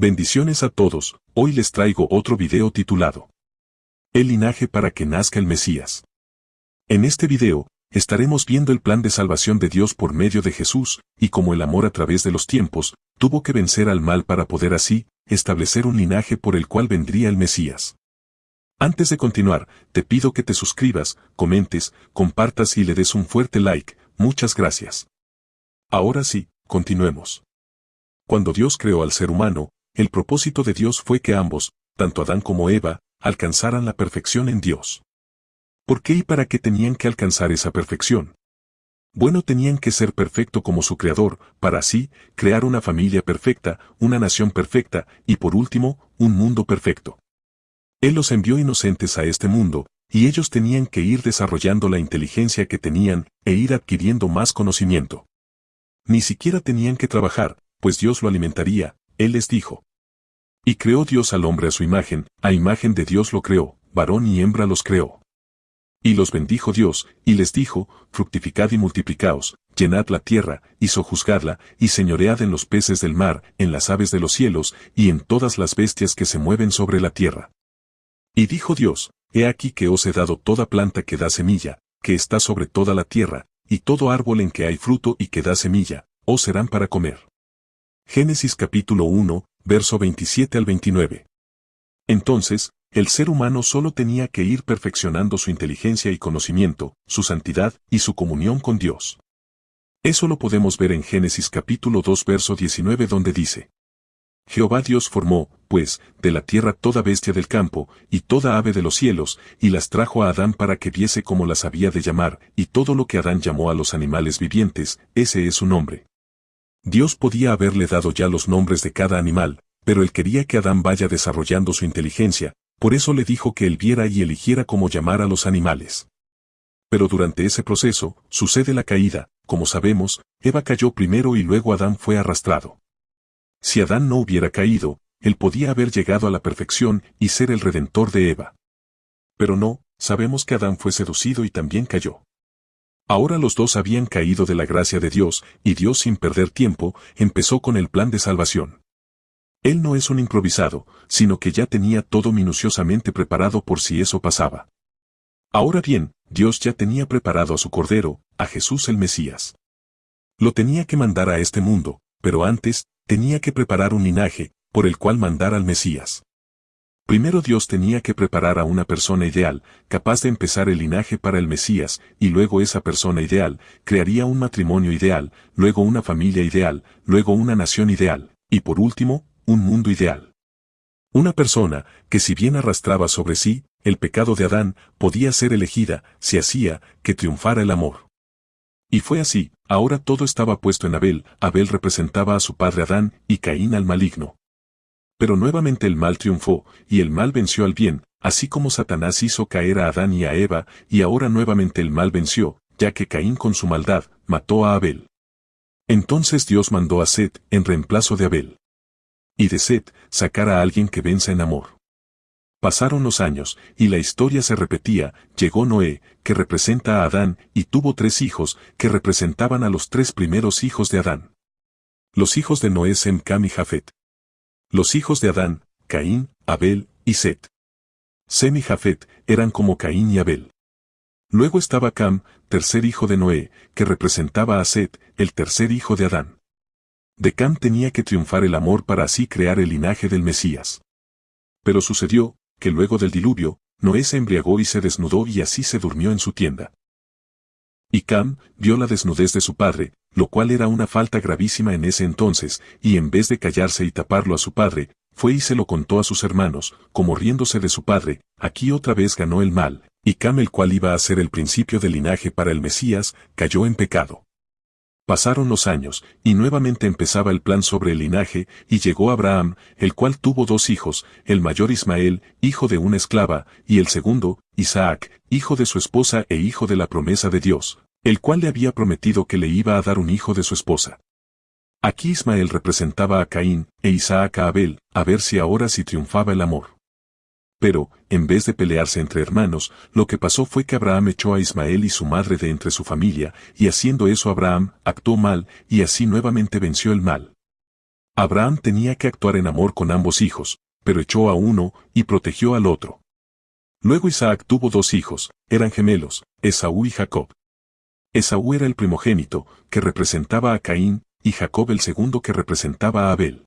Bendiciones a todos, hoy les traigo otro video titulado El linaje para que nazca el Mesías. En este video, estaremos viendo el plan de salvación de Dios por medio de Jesús, y cómo el amor a través de los tiempos, tuvo que vencer al mal para poder así, establecer un linaje por el cual vendría el Mesías. Antes de continuar, te pido que te suscribas, comentes, compartas y le des un fuerte like, muchas gracias. Ahora sí, continuemos. Cuando Dios creó al ser humano, el propósito de Dios fue que ambos, tanto Adán como Eva, alcanzaran la perfección en Dios. ¿Por qué y para qué tenían que alcanzar esa perfección? Bueno, tenían que ser perfecto como su Creador, para así, crear una familia perfecta, una nación perfecta, y por último, un mundo perfecto. Él los envió inocentes a este mundo, y ellos tenían que ir desarrollando la inteligencia que tenían, e ir adquiriendo más conocimiento. Ni siquiera tenían que trabajar, pues Dios lo alimentaría, Él les dijo. Y creó Dios al hombre a imagen de Dios lo creó, varón y hembra los creó. Y los bendijo Dios, y les dijo, fructificad y multiplicaos, llenad la tierra, y sojuzgadla, y señoread en los peces del mar, en las aves de los cielos, y en todas las bestias que se mueven sobre la tierra. Y dijo Dios, he aquí que os he dado toda planta que da semilla, que está sobre toda la tierra, y todo árbol en que hay fruto y que da semilla, os serán para comer. Génesis capítulo 1, verso 27 al 29. Entonces, el ser humano solo tenía que ir perfeccionando su inteligencia y conocimiento, su santidad y su comunión con Dios. Eso lo podemos ver en Génesis capítulo 2 verso 19 donde dice: Jehová Dios formó, pues, de la tierra toda bestia del campo, y toda ave de los cielos, y las trajo a Adán para que viese cómo las había de llamar, y todo lo que Adán llamó a los animales vivientes, ese es su nombre. Dios podía haberle dado ya los nombres de cada animal, pero él quería que Adán vaya desarrollando su inteligencia, por eso le dijo que él viera y eligiera cómo llamar a los animales. Pero durante ese proceso, sucede la caída, como sabemos, Eva cayó primero y luego Adán fue arrastrado. Si Adán no hubiera caído, él podía haber llegado a la perfección y ser el redentor de Eva. Pero no, sabemos que Adán fue seducido y también cayó. Ahora los dos habían caído de la gracia de Dios, y Dios sin perder tiempo, empezó con el plan de salvación. Él no es un improvisado, sino que ya tenía todo minuciosamente preparado por si eso pasaba. Ahora bien, Dios ya tenía preparado a su Cordero, a Jesús el Mesías. Lo tenía que mandar a este mundo, pero antes, tenía que preparar un linaje, por el cual mandar al Mesías. Primero Dios tenía que preparar a una persona ideal, capaz de empezar el linaje para el Mesías, y luego esa persona ideal, crearía un matrimonio ideal, luego una familia ideal, luego una nación ideal, y por último, un mundo ideal. Una persona, que si bien arrastraba sobre sí, el pecado de Adán, podía ser elegida, si hacía, que triunfara el amor. Y fue así, ahora todo estaba puesto en Abel, Abel representaba a su padre Adán, y Caín al maligno. Pero nuevamente el mal triunfó, y el mal venció al bien, así como Satanás hizo caer a Adán y a Eva, y ahora nuevamente el mal venció, ya que Caín con su maldad, mató a Abel. Entonces Dios mandó a Set, en reemplazo de Abel. Y de Set, sacar a alguien que venza en amor. Pasaron los años, y la historia se repetía, llegó Noé, que representa a Adán, y tuvo 3 hijos, que representaban a los 3 primeros hijos de Adán. Los hijos de Noé Sem, Cam y Jafet. Los hijos de Adán, Caín, Abel, y Set. Sem y Jafet, eran como Caín y Abel. Luego estaba Cam, tercer hijo de Noé, que representaba a Set, el tercer hijo de Adán. De Cam tenía que triunfar el amor para así crear el linaje del Mesías. Pero sucedió, que luego del diluvio, Noé se embriagó y se desnudó y así se durmió en su tienda. Y Cam vio la desnudez de su padre, lo cual era una falta gravísima en ese entonces, y en vez de callarse y taparlo a su padre, fue y se lo contó a sus hermanos, como riéndose de su padre, aquí otra vez ganó el mal, y Cam, el cual iba a ser el principio del linaje para el Mesías, cayó en pecado. Pasaron los años, y nuevamente empezaba el plan sobre el linaje, y llegó Abraham, el cual tuvo 2 hijos, el mayor Ismael, hijo de una esclava, y el segundo, Isaac, hijo de su esposa e hijo de la promesa de Dios, el cual le había prometido que le iba a dar un hijo de su esposa. Aquí Ismael representaba a Caín, e Isaac a Abel, a ver si ahora sí triunfaba el amor. Pero, en vez de pelearse entre hermanos, lo que pasó fue que Abraham echó a Ismael y su madre de entre su familia, y haciendo eso Abraham actuó mal, y así nuevamente venció el mal. Abraham tenía que actuar en amor con ambos hijos, pero echó a uno y protegió al otro. Luego Isaac tuvo dos hijos, eran gemelos, Esaú y Jacob. Esaú era el primogénito, que representaba a Caín, y Jacob el segundo que representaba a Abel.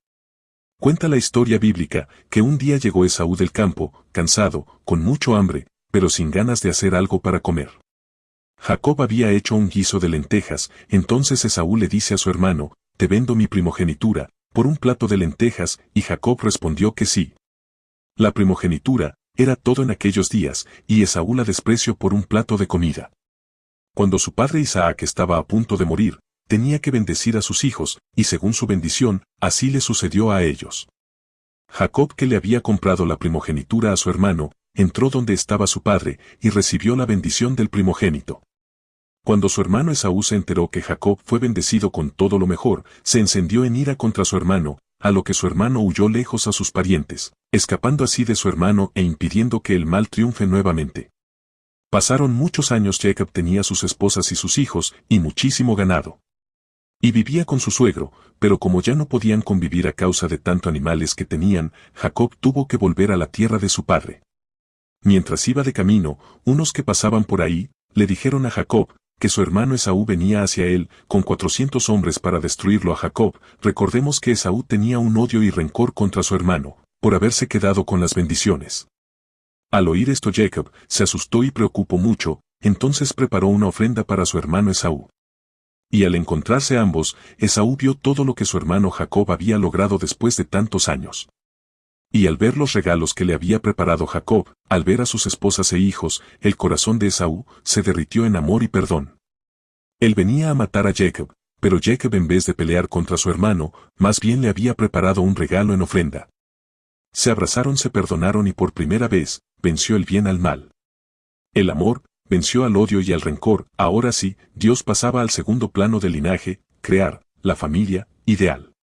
Cuenta la historia bíblica que un día llegó Esaú del campo, cansado, con mucho hambre, pero sin ganas de hacer algo para comer. Jacob había hecho un guiso de lentejas, entonces Esaú le dice a su hermano, «Te vendo mi primogenitura, por un plato de lentejas», y Jacob respondió que sí. La primogenitura era todo en aquellos días, y Esaú la despreció por un plato de comida. Cuando su padre Isaac estaba a punto de morir, tenía que bendecir a sus hijos, y según su bendición, así le sucedió a ellos. Jacob, que le había comprado la primogenitura a su hermano, entró donde estaba su padre, y recibió la bendición del primogénito. Cuando su hermano Esaú se enteró que Jacob fue bendecido con todo lo mejor, se encendió en ira contra su hermano, a lo que su hermano huyó lejos a sus parientes, escapando así de su hermano e impidiendo que el mal triunfe nuevamente. Pasaron muchos años. Jacob tenía sus esposas y sus hijos, y muchísimo ganado. Y vivía con su suegro, pero como ya no podían convivir a causa de tanto animales que tenían, Jacob tuvo que volver a la tierra de su padre. Mientras iba de camino, unos que pasaban por ahí, le dijeron a Jacob, que su hermano Esaú venía hacia él, con 400 hombres para destruirlo a Jacob. Recordemos que Esaú tenía un odio y rencor contra su hermano, por haberse quedado con las bendiciones. Al oír esto Jacob se asustó y preocupó mucho, entonces preparó una ofrenda para su hermano Esaú. Y al encontrarse ambos, Esaú vio todo lo que su hermano Jacob había logrado después de tantos años. Y al ver los regalos que le había preparado Jacob, al ver a sus esposas e hijos, el corazón de Esaú se derritió en amor y perdón. Él venía a matar a Jacob, pero Jacob, en vez de pelear contra su hermano, más bien le había preparado un regalo en ofrenda. Se abrazaron, se perdonaron y por primera vez, venció el bien al mal. El amor venció al odio y al rencor. Ahora sí, Dios pasaba al segundo plano del linaje, crear la familia ideal.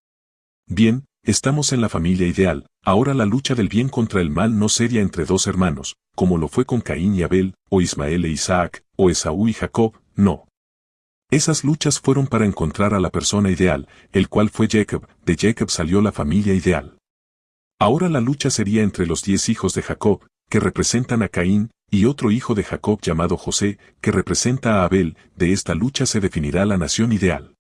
Bien, estamos en la familia ideal. Ahora la lucha del bien contra el mal no sería entre dos hermanos, como lo fue con Caín y Abel, o Ismael e Isaac, o Esaú y Jacob, no. Esas luchas fueron para encontrar a la persona ideal, el cual fue Jacob. De Jacob salió la familia ideal. Ahora la lucha sería entre los 10 hijos de Jacob, que representan a Caín, y otro hijo de Jacob llamado José, que representa a Abel. De esta lucha se definirá la nación ideal.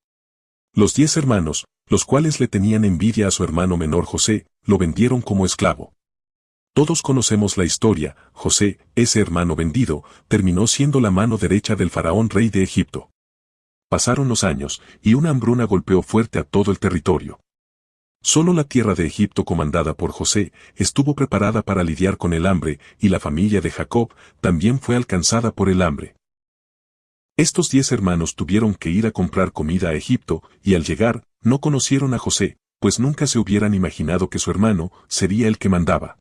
Los 10 hermanos, los cuales le tenían envidia a su hermano menor José, lo vendieron como esclavo. Todos conocemos la historia. José, ese hermano vendido, terminó siendo la mano derecha del faraón rey de Egipto. Pasaron los años, y una hambruna golpeó fuerte a todo el territorio. Solo la tierra de Egipto, comandada por José, estuvo preparada para lidiar con el hambre, y la familia de Jacob también fue alcanzada por el hambre. Estos 10 hermanos tuvieron que ir a comprar comida a Egipto, y al llegar, no conocieron a José, pues nunca se hubieran imaginado que su hermano sería el que mandaba.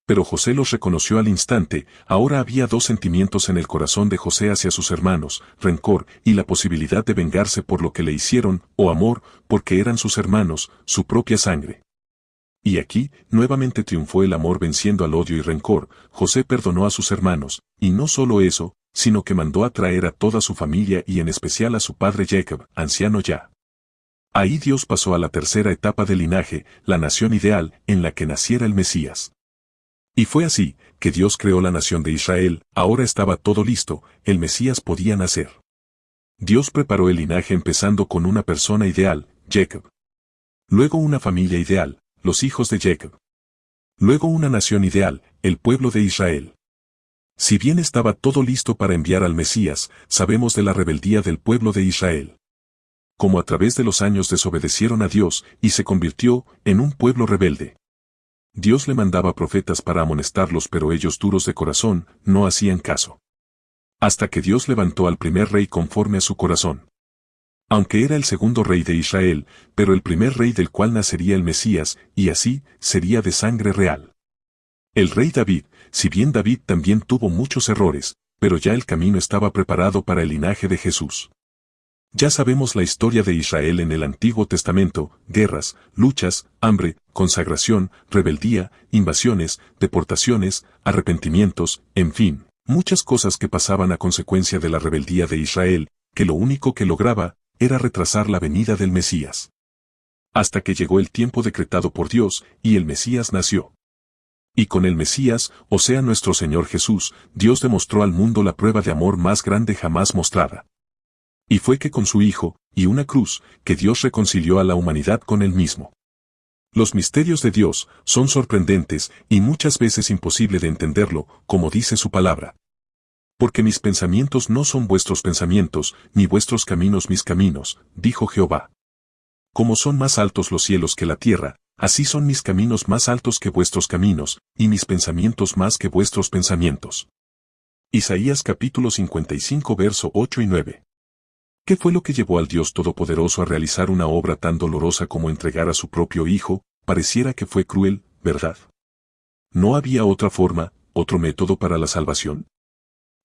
Pero José los reconoció al instante. Ahora había dos sentimientos en el corazón de José hacia sus hermanos, rencor y la posibilidad de vengarse por lo que le hicieron, o amor, porque eran sus hermanos, su propia sangre. Y aquí, nuevamente triunfó el amor venciendo al odio y rencor. José perdonó a sus hermanos, y no solo eso, sino que mandó a traer a toda su familia y en especial a su padre Jacob, anciano ya. Ahí Dios pasó a la tercera etapa del linaje, la nación ideal, en la que naciera el Mesías. Y fue así, que Dios creó la nación de Israel. Ahora estaba todo listo, el Mesías podía nacer. Dios preparó el linaje empezando con una persona ideal, Jacob. Luego una familia ideal, los hijos de Jacob. Luego una nación ideal, el pueblo de Israel. Si bien estaba todo listo para enviar al Mesías, sabemos de la rebeldía del pueblo de Israel. Como a través de los años desobedecieron a Dios y se convirtió en un pueblo rebelde. Dios le mandaba profetas para amonestarlos, pero ellos, duros de corazón, no hacían caso. Hasta que Dios levantó al primer rey conforme a su corazón. Aunque era el segundo rey de Israel, pero el primer rey del cual nacería el Mesías, y así sería de sangre real. El rey David, si bien David también tuvo muchos errores, pero ya el camino estaba preparado para el linaje de Jesús. Ya sabemos la historia de Israel en el Antiguo Testamento: guerras, luchas, hambre, consagración, rebeldía, invasiones, deportaciones, arrepentimientos, en fin, muchas cosas que pasaban a consecuencia de la rebeldía de Israel, que lo único que lograba era retrasar la venida del Mesías. hasta que llegó el tiempo decretado por Dios, y el Mesías nació. Y con el Mesías, o sea nuestro Señor Jesús, Dios demostró al mundo la prueba de amor más grande jamás mostrada. Y fue que con su Hijo, y una cruz, que Dios reconcilió a la humanidad con Él mismo. Los misterios de Dios son sorprendentes y muchas veces imposible de entenderlo, como dice su palabra. Porque mis pensamientos no son vuestros pensamientos, ni vuestros caminos mis caminos, dijo Jehová. Como son más altos los cielos que la tierra, así son mis caminos más altos que vuestros caminos, y mis pensamientos más que vuestros pensamientos. Isaías capítulo 55 verso 8 y 9. ¿Qué fue lo que llevó al Dios Todopoderoso a realizar una obra tan dolorosa como entregar a su propio Hijo? Pareciera que fue cruel, ¿verdad? ¿No había otra forma, otro método para la salvación?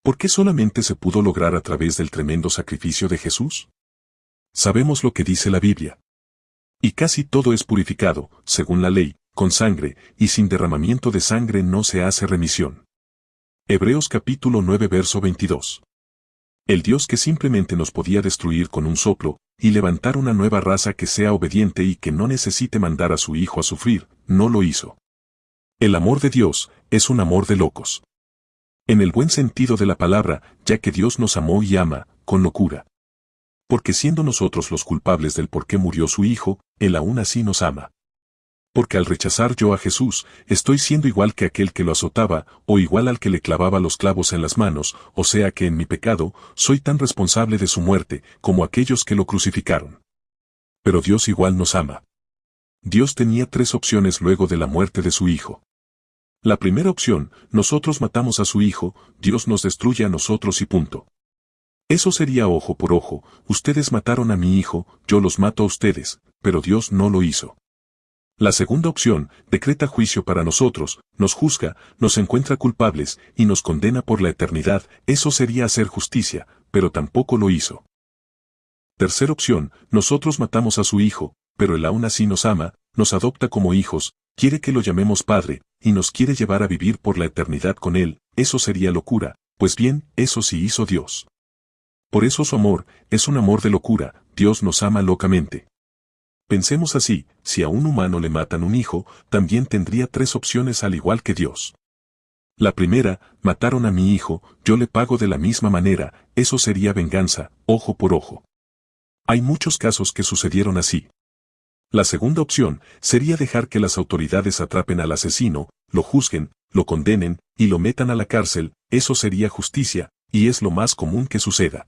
¿Por qué solamente se pudo lograr a través del tremendo sacrificio de Jesús? Sabemos lo que dice la Biblia. Y casi todo es purificado, según la ley, con sangre, y sin derramamiento de sangre no se hace remisión. Hebreos capítulo 9 verso 22. El Dios que simplemente nos podía destruir con un soplo, y levantar una nueva raza que sea obediente y que no necesite mandar a su Hijo a sufrir, no lo hizo. El amor de Dios es un amor de locos. En el buen sentido de la palabra, ya que Dios nos amó y ama, con locura. Porque siendo nosotros los culpables del por qué murió su Hijo, Él aún así nos ama. Porque al rechazar yo a Jesús, estoy siendo igual que aquel que lo azotaba, o igual al que le clavaba los clavos en las manos, o sea que en mi pecado, soy tan responsable de su muerte, como aquellos que lo crucificaron. Pero Dios igual nos ama. Dios tenía tres opciones luego de la muerte de su Hijo. La primera opción, nosotros matamos a su Hijo, Dios nos destruye a nosotros y punto. Eso sería ojo por ojo, ustedes mataron a mi Hijo, yo los mato a ustedes, pero Dios no lo hizo. La segunda opción, decreta juicio para nosotros, nos juzga, nos encuentra culpables, y nos condena por la eternidad, eso sería hacer justicia, pero tampoco lo hizo. Tercera opción, nosotros matamos a su Hijo, pero Él aún así nos ama, nos adopta como hijos, quiere que lo llamemos Padre, y nos quiere llevar a vivir por la eternidad con Él, eso sería locura, pues bien, eso sí hizo Dios. Por eso su amor, es un amor de locura, Dios nos ama locamente. Pensemos así, si a un humano le matan un hijo, también tendría tres opciones al igual que Dios. La primera, mataron a mi hijo, yo le pago de la misma manera, eso sería venganza, ojo por ojo. Hay muchos casos que sucedieron así. La segunda opción, sería dejar que las autoridades atrapen al asesino, lo juzguen, lo condenen, y lo metan a la cárcel, eso sería justicia, y es lo más común que suceda.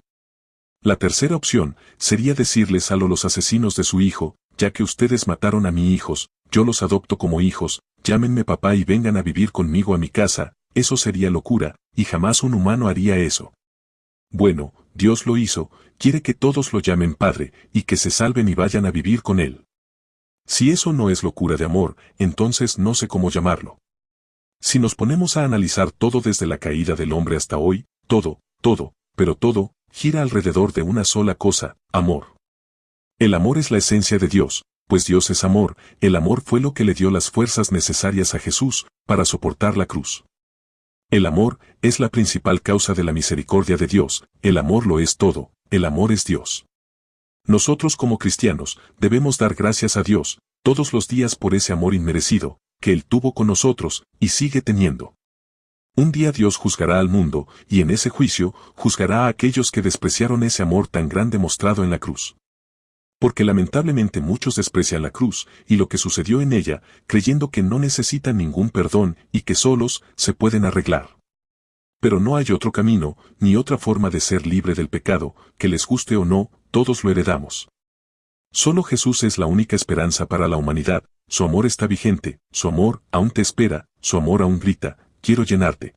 La tercera opción, sería decirles a los asesinos de su hijo, ya que ustedes mataron a mis hijos, yo los adopto como hijos, llámenme papá y vengan a vivir conmigo a mi casa, eso sería locura, y jamás un humano haría eso. Bueno, Dios lo hizo, quiere que todos lo llamen Padre, y que se salven y vayan a vivir con Él. Si eso no es locura de amor, entonces no sé cómo llamarlo. Si nos ponemos a analizar todo desde la caída del hombre hasta hoy, todo, pero todo, gira alrededor de una sola cosa, amor. El amor es la esencia de Dios, pues Dios es amor, el amor fue lo que le dio las fuerzas necesarias a Jesús, para soportar la cruz. El amor, es la principal causa de la misericordia de Dios, el amor lo es todo, el amor es Dios. Nosotros como cristianos, debemos dar gracias a Dios, todos los días por ese amor inmerecido, que Él tuvo con nosotros, y sigue teniendo. Un día Dios juzgará al mundo, y en ese juicio, juzgará a aquellos que despreciaron ese amor tan grande mostrado en la cruz. Porque lamentablemente muchos desprecian la cruz, y lo que sucedió en ella, creyendo que no necesitan ningún perdón, y que solos, se pueden arreglar. Pero no hay otro camino, ni otra forma de ser libre del pecado, que les guste o no, todos lo heredamos. Solo Jesús es la única esperanza para la humanidad, su amor está vigente, su amor aún te espera, su amor aún grita, quiero llenarte.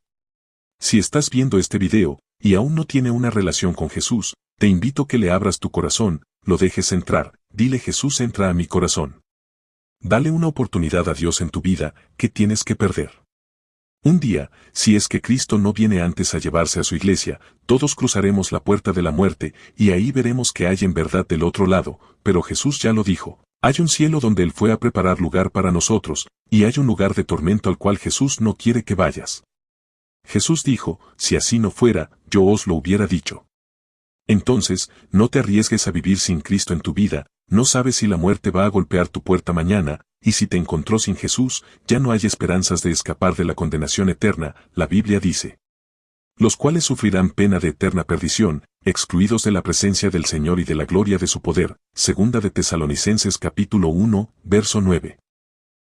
Si estás viendo este video, y aún no tiene una relación con Jesús, te invito a que le abras tu corazón, lo dejes entrar, dile Jesús entra a mi corazón. Dale una oportunidad a Dios en tu vida, ¿qué tienes que perder? Un día, si es que Cristo no viene antes a llevarse a su iglesia, todos cruzaremos la puerta de la muerte, y ahí veremos qué hay en verdad del otro lado, pero Jesús ya lo dijo. Hay un cielo donde Él fue a preparar lugar para nosotros, y hay un lugar de tormento al cual Jesús no quiere que vayas. Jesús dijo, si así no fuera, yo os lo hubiera dicho. Entonces, no te arriesgues a vivir sin Cristo en tu vida, no sabes si la muerte va a golpear tu puerta mañana, y si te encontró sin Jesús, ya no hay esperanzas de escapar de la condenación eterna, la Biblia dice. Los cuales sufrirán pena de eterna perdición, excluidos de la presencia del Señor y de la gloria de su poder. Segunda de Tesalonicenses capítulo 1, verso 9.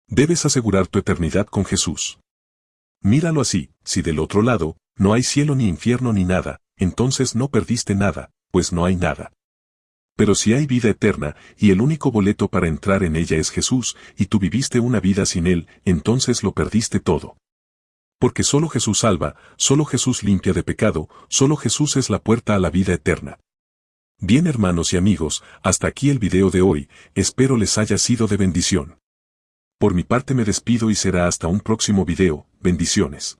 Debes asegurar tu eternidad con Jesús. Míralo así, si del otro lado, no hay cielo ni infierno ni nada, entonces no perdiste nada, pues no hay nada. Pero si hay vida eterna, y el único boleto para entrar en ella es Jesús, y tú viviste una vida sin Él, entonces lo perdiste todo. Porque solo Jesús salva, solo Jesús limpia de pecado, solo Jesús es la puerta a la vida eterna. Bien hermanos y amigos, hasta aquí el video de hoy, espero les haya sido de bendición. Por mi parte me despido y será hasta un próximo video, bendiciones.